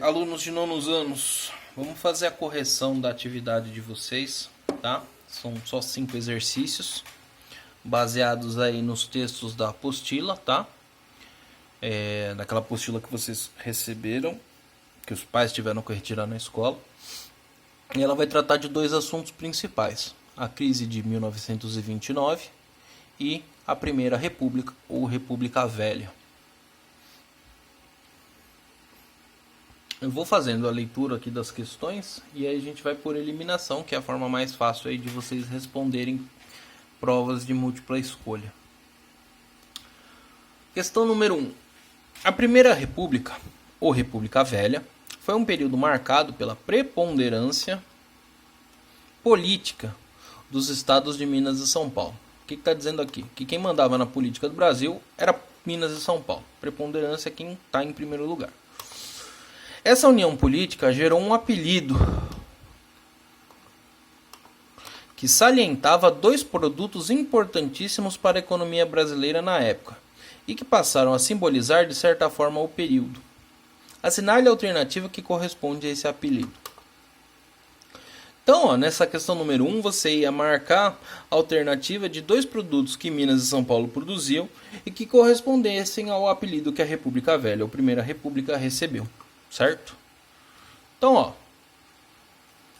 Alunos de nonos anos, vamos fazer a correção da atividade de vocês, tá? São só 5 exercícios, baseados aí nos textos da apostila, tá? Daquela apostila que vocês receberam, que os pais tiveram que retirar na escola. E ela vai tratar de 2 assuntos principais: a crise de 1929 e a Primeira República, ou República Velha. Eu vou fazendo a leitura aqui das questões e aí a gente vai por eliminação, que é a forma mais fácil aí de vocês responderem provas de múltipla escolha. Questão número 1. A Primeira República, ou República Velha, foi um período marcado pela preponderância política dos estados de Minas e São Paulo. O que está dizendo aqui? Que quem mandava na política do Brasil era Minas e São Paulo. Preponderância é quem está em primeiro lugar. Essa união política gerou um apelido que salientava 2 produtos importantíssimos para a economia brasileira na época e que passaram a simbolizar de certa forma o período. Assinale a alternativa que corresponde a esse apelido. Então, nessa questão número 1, você ia marcar a alternativa de 2 produtos que Minas e São Paulo produziam e que correspondessem ao apelido que a República Velha, ou Primeira República, recebeu. Certo? Então,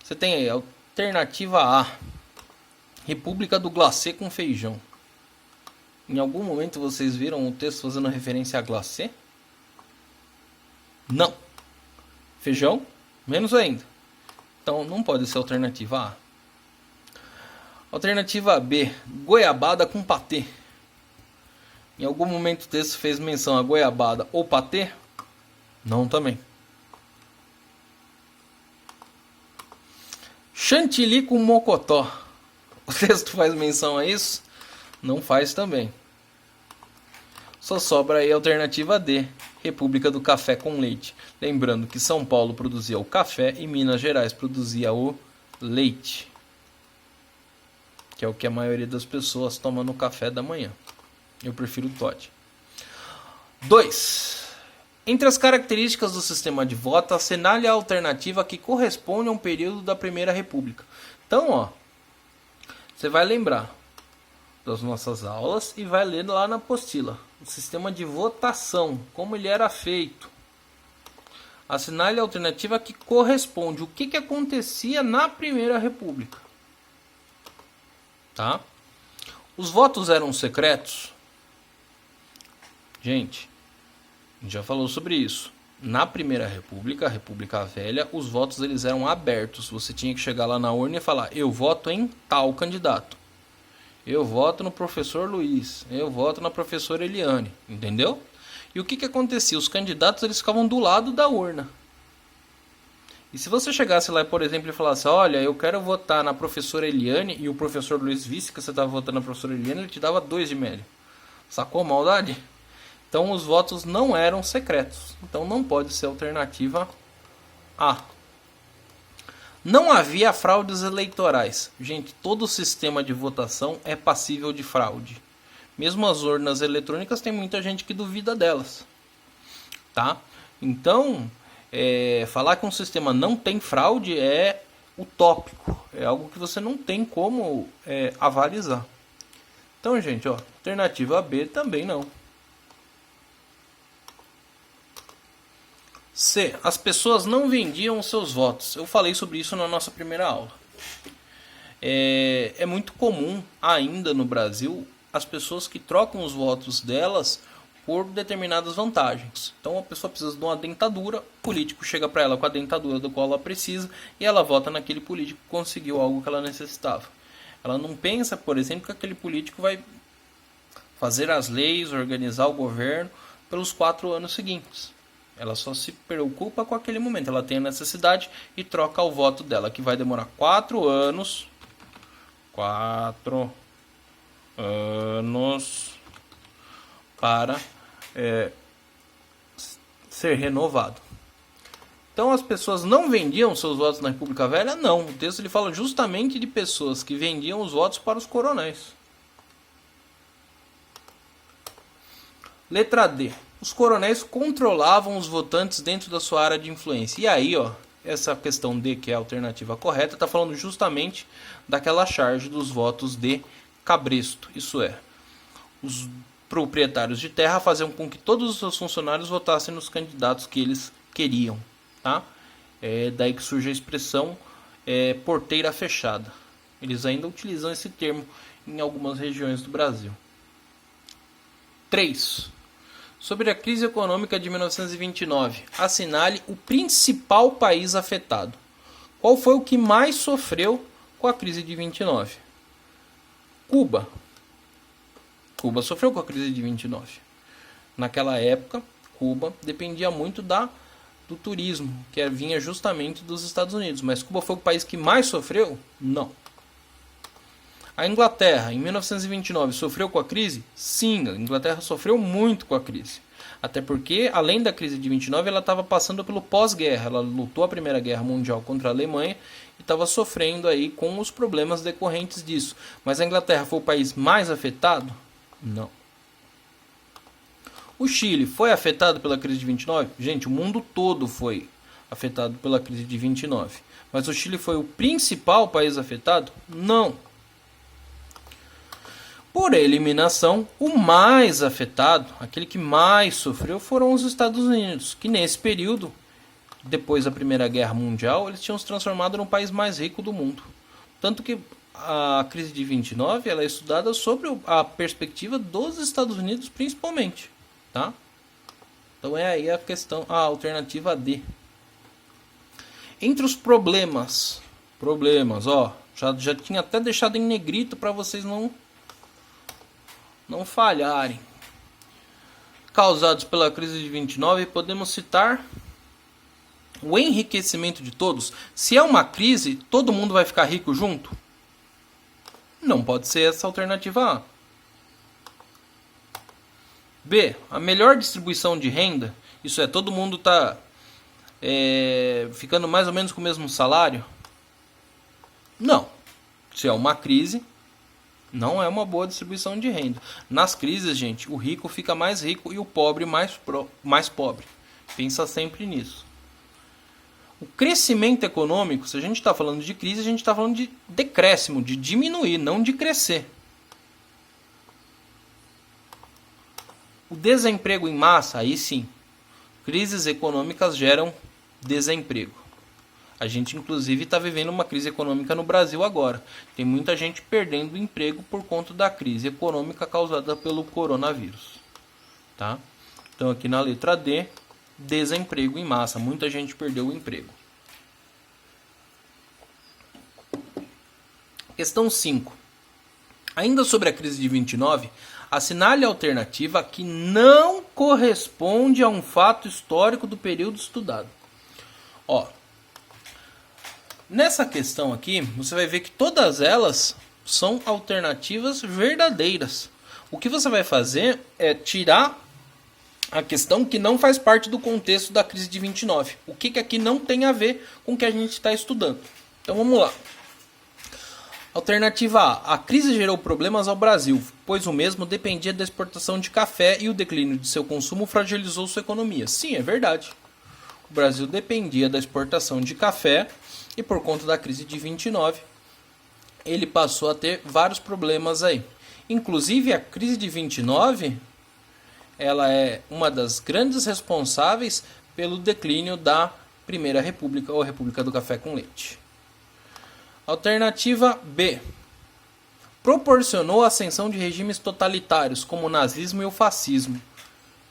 você tem aí a alternativa A, República do glacê com feijão. Em algum momento vocês viram o texto fazendo referência a glacê? Não. Feijão? Menos ainda. Então, não pode ser a alternativa A. Alternativa B, goiabada com patê. Em algum momento o texto fez menção a goiabada ou patê? Não também. Chantilly com mocotó. O texto faz menção a isso? Não faz também. Só sobra aí a alternativa D, República do Café com Leite. Lembrando que São Paulo produzia o café e Minas Gerais produzia o leite, que é o que a maioria das pessoas toma no café da manhã. Eu prefiro o Toddy. 2. Entre as características do sistema de voto, assinale a alternativa que corresponde a um período da Primeira República. Então, você vai lembrar das nossas aulas e vai ler lá na apostila o sistema de votação, como ele era feito. Assinale a alternativa que corresponde. O que acontecia na Primeira República? Tá? Os votos eram secretos? Gente, a gente já falou sobre isso. Na Primeira República, a República Velha, os votos eles eram abertos. Você tinha que chegar lá na urna e falar: eu voto em tal candidato. Eu voto no professor Luiz. Eu voto na professora Eliane. Entendeu? E o que acontecia? Os candidatos eles ficavam do lado da urna. E se você chegasse lá, por exemplo, e falasse: olha, eu quero votar na professora Eliane, e o professor Luiz visse que você estava votando na professora Eliane, ele te dava 2 de média. Sacou a maldade? Então os votos não eram secretos. Então não pode ser a alternativa A. Não havia fraudes eleitorais. Gente, todo sistema de votação é passível de fraude. Mesmo as urnas eletrônicas, tem muita gente que duvida delas. Tá? Então, falar que um sistema não tem fraude é utópico. É algo que você não tem como avalizar. Então, gente, alternativa B também não. C. As pessoas não vendiam seus votos. Eu falei sobre isso na nossa primeira aula. É muito comum ainda no Brasil as pessoas que trocam os votos delas por determinadas vantagens. Então a pessoa precisa de uma dentadura, o político chega para ela com a dentadura do qual ela precisa e ela vota naquele político que conseguiu algo que ela necessitava. Ela não pensa, por exemplo, que aquele político vai fazer as leis, organizar o governo pelos 4 anos seguintes. Ela só se preocupa com aquele momento. Ela tem a necessidade e troca o voto dela, que vai demorar 4 anos. 4 anos para ser renovado. Então as pessoas não vendiam seus votos na República Velha? Não. O texto ele fala justamente de pessoas que vendiam os votos para os coronéis. Letra D. os coronéis controlavam os votantes dentro da sua área de influência. E aí, ó, essa questão D, que é a alternativa correta, está falando justamente daquela charge dos votos de cabresto. Isso é, os proprietários de terra faziam com que todos os seus funcionários votassem nos candidatos que eles queriam. Tá? É daí que surge a expressão porteira fechada. Eles ainda utilizam esse termo em algumas regiões do Brasil. 3. Sobre a crise econômica de 1929, assinale o principal país afetado. Qual foi o que mais sofreu com a crise de 29? Cuba. Cuba sofreu com a crise de 29. Naquela época, Cuba dependia muito do turismo, que vinha justamente dos Estados Unidos. Mas Cuba foi o país que mais sofreu? Não. A Inglaterra, em 1929, sofreu com a crise? Sim, a Inglaterra sofreu muito com a crise. Até porque, além da crise de 29, ela estava passando pelo pós-guerra. Ela lutou a Primeira Guerra Mundial contra a Alemanha e estava sofrendo aí com os problemas decorrentes disso. Mas a Inglaterra foi o país mais afetado? Não. O Chile foi afetado pela crise de 29? Gente, o mundo todo foi afetado pela crise de 29. Mas o Chile foi o principal país afetado? Não. Por eliminação, o mais afetado, aquele que mais sofreu, foram os Estados Unidos, que nesse período, depois da Primeira Guerra Mundial, eles tinham se transformado no país mais rico do mundo. Tanto que a crise de 29 ela é estudada sobre a perspectiva dos Estados Unidos principalmente. Tá? Então é aí a questão, a alternativa D. Entre os problemas, ó, já tinha até deixado em negrito para vocês não falharem. Causados pela crise de 29, podemos citar o enriquecimento de todos. Se é uma crise, todo mundo vai ficar rico junto? Não pode ser essa a alternativa A. B, a melhor distribuição de renda, isso é, todo mundo está ficando mais ou menos com o mesmo salário? Não. Se é uma crise, não é uma boa distribuição de renda. Nas crises, gente, o rico fica mais rico e o pobre mais pobre. Pensa sempre nisso. O crescimento econômico, se a gente está falando de crise, a gente está falando de decréscimo, de diminuir, não de crescer. O desemprego em massa, aí sim. Crises econômicas geram desemprego. A gente, inclusive, está vivendo uma crise econômica no Brasil agora. Tem muita gente perdendo o emprego por conta da crise econômica causada pelo coronavírus. Tá? Então, aqui na letra D, desemprego em massa. Muita gente perdeu o emprego. Questão 5. Ainda sobre a crise de 29, assinale a alternativa que não corresponde a um fato histórico do período estudado. Ó, nessa questão aqui, você vai ver que todas elas são alternativas verdadeiras. O que você vai fazer é tirar a questão que não faz parte do contexto da crise de 29. O que aqui não tem a ver com o que a gente está estudando. Então vamos lá. Alternativa A. A crise gerou problemas ao Brasil, pois o mesmo dependia da exportação de café e o declínio de seu consumo fragilizou sua economia. Sim, é verdade. O Brasil dependia da exportação de café e por conta da crise de 29, ele passou a ter vários problemas aí. Inclusive a crise de 29, ela é uma das grandes responsáveis pelo declínio da Primeira República ou República do Café com Leite. Alternativa B. Proporcionou a ascensão de regimes totalitários, como o nazismo e o fascismo.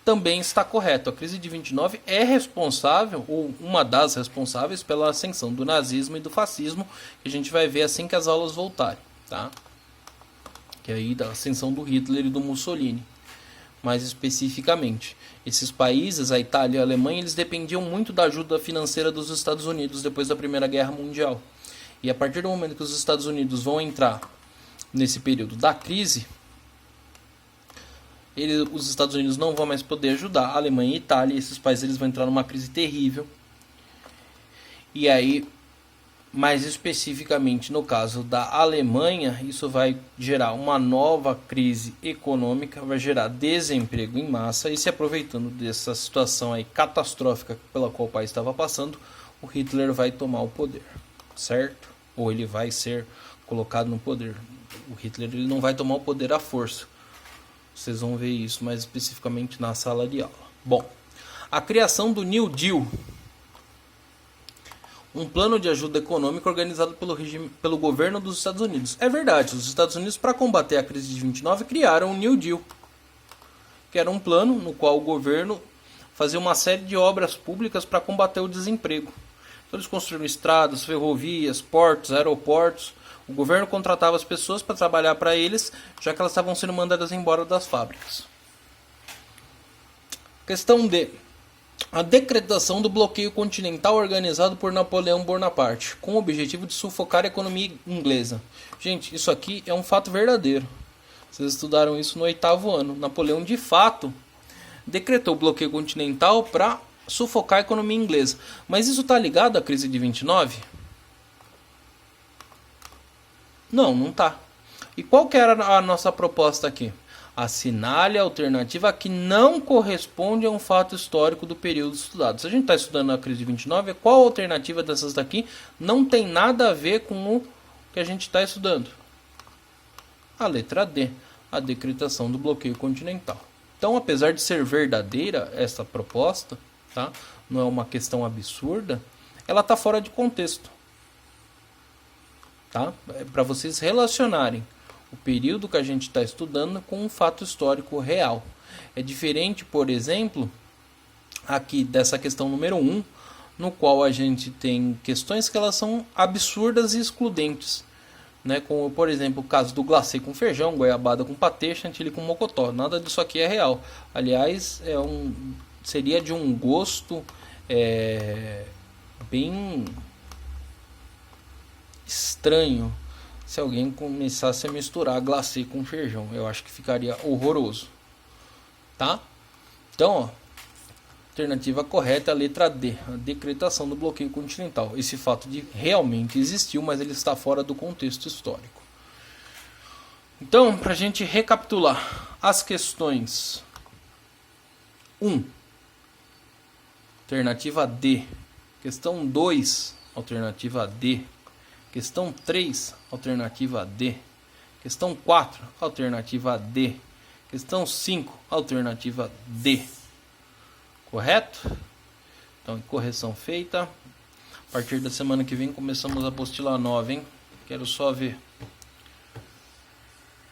Também está correto. A crise de 29 é responsável, ou uma das responsáveis, pela ascensão do nazismo e do fascismo, que a gente vai ver assim que as aulas voltarem. Tá? Que é aí da ascensão do Hitler e do Mussolini. Mais especificamente, esses países, a Itália e a Alemanha, eles dependiam muito da ajuda financeira dos Estados Unidos depois da Primeira Guerra Mundial. E a partir do momento que os Estados Unidos vão entrar nesse período da crise, os Estados Unidos não vão mais poder ajudar. A Alemanha e a Itália, esses países eles vão entrar numa crise terrível. E aí mais especificamente no caso da Alemanha, isso vai gerar uma nova crise econômica, vai gerar desemprego em massa, e se aproveitando dessa situação aí catastrófica pela qual o país estava passando, o Hitler vai tomar o poder, certo? Ou ele vai ser colocado no poder. O Hitler ele não vai tomar o poder à força. Vocês vão ver isso mais especificamente na sala de aula. Bom, a criação do New Deal. Um plano de ajuda econômica organizado pelo governo dos Estados Unidos. É verdade, os Estados Unidos, para combater a crise de 29, criaram o New Deal, que era um plano no qual o governo fazia uma série de obras públicas para combater o desemprego. Então eles construíram estradas, ferrovias, portos, aeroportos. O governo contratava as pessoas para trabalhar para eles, já que elas estavam sendo mandadas embora das fábricas. Questão D. A decretação do bloqueio continental organizado por Napoleão Bonaparte, com o objetivo de sufocar a economia inglesa. Gente, isso aqui é um fato verdadeiro. Vocês estudaram isso no 8º ano. Napoleão, de fato, decretou o bloqueio continental para sufocar a economia inglesa. Mas isso está ligado à crise de 29? Não, não está. E qual que era a nossa proposta aqui? Assinale a alternativa que não corresponde a um fato histórico do período estudado. Se a gente está estudando a crise de 29, qual alternativa dessas daqui não tem nada a ver com o que a gente está estudando? A letra D, a decretação do bloqueio continental. Então, apesar de ser verdadeira essa proposta, tá? Não é uma questão absurda, ela está fora de contexto. Tá? É para vocês relacionarem o período que a gente está estudando com um fato histórico real. É diferente, por exemplo, aqui dessa questão número 1, no qual a gente tem questões que elas são absurdas e excludentes. Né? Como, por exemplo, o caso do glacê com feijão, goiabada com patê, chantilly com mocotó. Nada disso aqui é real. Aliás, seria de um gosto bem estranho se alguém começasse a misturar glacê com feijão. Eu acho que ficaria horroroso. Tá? Então, ó, alternativa correta é a letra D, a decretação do bloqueio continental. Esse fato realmente existiu, mas ele está fora do contexto histórico. Então, para a gente recapitular as questões 1, alternativa D. Questão 2, alternativa D. Questão 3, alternativa D. Questão 4, alternativa D. Questão 5, alternativa D. Correto? Então, correção feita. A partir da semana que vem começamos a apostila 9, hein? Quero só ver.